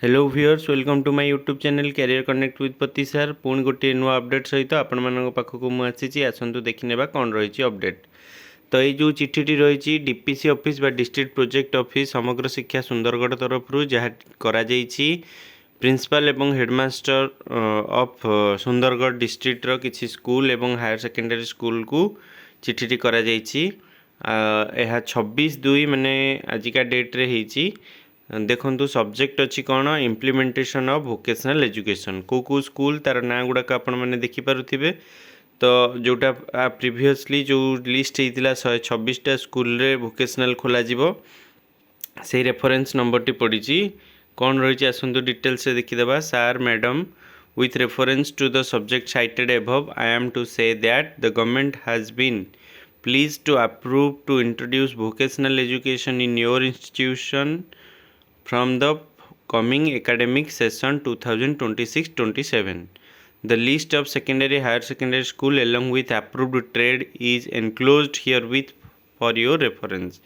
Hello viewers, welcome to my YouTube channel career connect with Pati sir. पुणी गोटे नुआ update सहित आपण पाखक मुझे आसतु देखने कौन रही अपडेट। तो ये जो चिठीटी रही डीपीसी ऑफिस बा डिस्ट्रिक्ट प्रोजेक्ट ऑफिस समग्र शिक्षा सुंदरगढ़ तरफ जहाँ करा प्रिंसिपल एवं हेडमास्टर ऑफ सुंदरगढ़ डिस्ट्रिक्ट रो किसी स्कूल एवं हायर सेकेंडरी स्कूल को चिठीटी करा यह 26/2 माने आजिका डेट्रे होती। देखो सब्जेक्ट अच्छी कौन इम्प्लीमेंटेशन ऑफ वोकेशनल एजुकेशन को स्कूल तार ना गुड़ाक आपण मैंने देखिपे। तो जोटा प्रीवियसली जो लिस्ट होता 126टा स्कूल रे वोकेशनल खोल से रेफरेंस नंबर टी पड़ी कौन रही आसतु डिटेल्स देखीदे। सार madam, with reference to the subject cited above, I am to say that the government has been pleased to approve to introduce vocational education in your institution from the coming academic session 2026-27. The list of secondary higher secondary school along with approved trade is enclosed herewith for your reference.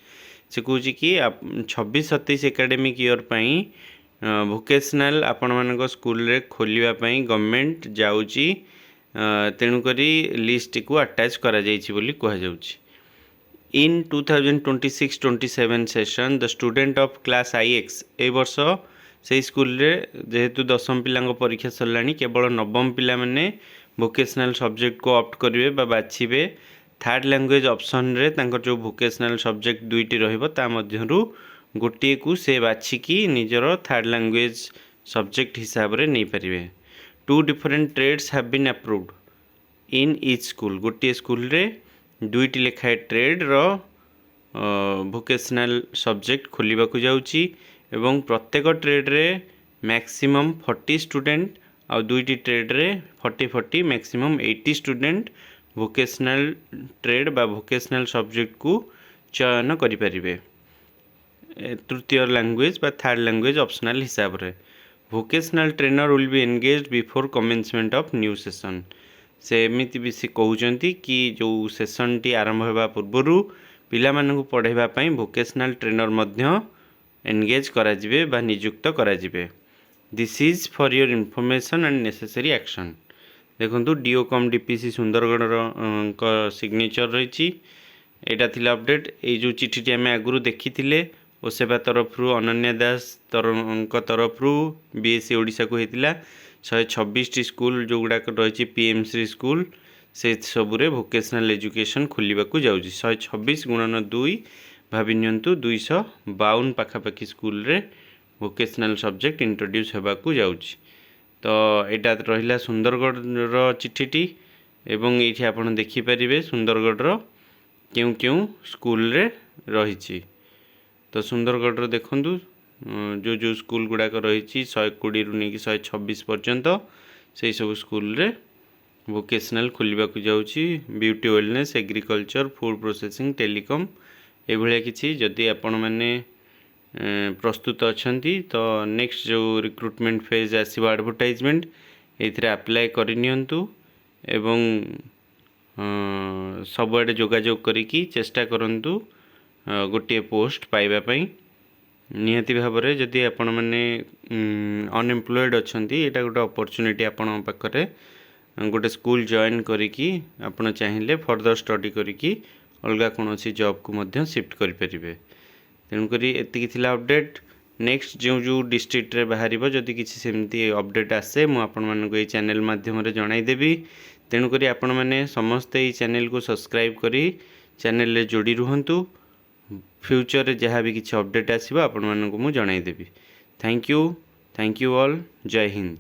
से कौच कि 26-27 academic year पाई vocational आपण मान school रे खोलिया government जाऊँगी। तेणुक list को attach करा जाइछि बोली कहा जाउछि। In 2026-27 session the student of class IX ए वर्ष से स्कूल रे जेहेतु 10वीं पिला परीक्षा सरलानी केवल 9वीं पिला माने वोकेशनल सब्जेक्ट को ऑप्ट करेंगे बा बाछिबे। थर्ड लैंग्वेज ऑप्शन रे तांकर जो वोकेशनल सब्जेक्ट दुईटी रहिबो ता मध्यरु गोटे को से बाछिकी निजर थर्ड लैंग्वेज सब्जेक्ट हिसाब रे नहीं पारिबे। 2 different trades have been approved in each school. गोटे स्कूल रे दुईटी लेखाए ट्रेड रो वोकेशनल सब्जेक्ट खोलिबा को जाउची एवं प्रत्येक ट्रेड रे मैक्सिमम 40 स्टूडेंट आ दुईटी ट्रेड रे 40 मैक्सिमम 80 स्टूडेंट वोकेशनल ट्रेड बा वोकेशनल सब्जेक्ट को चयन करि परिबे तृतीय लैंग्वेज बा थर्ड लैंग्वेज ऑप्शनल हिसाब रे। Vocational trainer will be engaged before commencement of new session. से एमती भी सी कहते कि जो सेशन टी आरंभ होगा पूर्वर पिला मानू पढ़ाई वोकेशनल ट्रेनर मध्य एंगेज कराजिबे बा नियुक्त कराजिबे। This is for your information and necessary action. देखो डीओकम डीपीसी सुंदरगढ़ सिग्नेचर रही यहाँ अपडेट। ये जो चिठी आम आगु देखी ओसेवा तरफ अनन्या दास तरफ बीएससी ओडिशा को होता 126टी स्कूल जो गुड़ाक रही पीएमसी स्कूल से सबुरे वोकेशनल एजुकेशन खोलिबा को जाउची। 126 × 2 भावी नियंतु 252 पाखापाखि स्कूल रे वोकेशनल सब्जेक्ट इंट्रोड्यूस होगा को जाउची। तो यहाँ रहिला सुंदरगढ़ चिठीटी एवं ये आपन देखि परिबे सुंदरगढ़ क्यों क्यों स्कूल रे रही। तो सुंदरगढ़ देखंतु जो जो स्कूल गुड़ाक रही 120 रु नहीं 126 पर्यंत से सब स्कूल रे वोकेशनल खोलिबा को जाउची। Beauty wellness, agriculture, food processing, telecom ए भलिया किछि जदि आपण माने प्रस्तुत अछंती तो नेक्स्ट जो रिक्रुटमेंट फेज आसीबो एडवर्टाइजमेंट एथिरे अप्लाई करि नियंतु एवं सबआडे जोगाजोग करिकी चेष्टा करंतु गोटे पोस्ट पाइबा पई। निहाती भाव में जदि आपण मैंने अनएम्प्लॉयड अच्छी यहाँ गोटे अपॉर्चुनिटी आपण पाखरे गोटे स्कूल जॉइन करिकी आपण चाहिए फर्दर स्टडी करिकी अलगा कौन जॉब को मध्य शिफ्ट करें। तेणुक एति अपडेट। नेक्स्ट जो जो डिस्ट्रिक्ट रे बाहर जदि किसी सेमती अपडेट आसे मुझे चैनल माध्यम जनईदेवी। तेणुक आपण मैंने समस्ते चैनल को सब्सक्राइब करी चैनल रे जोड़ी रुहंतु। फ्यूचर जहाँ भी किसी अपडेट आसो आपण मानू मुझे जनईदेवी। Thank you all. जय हिंद।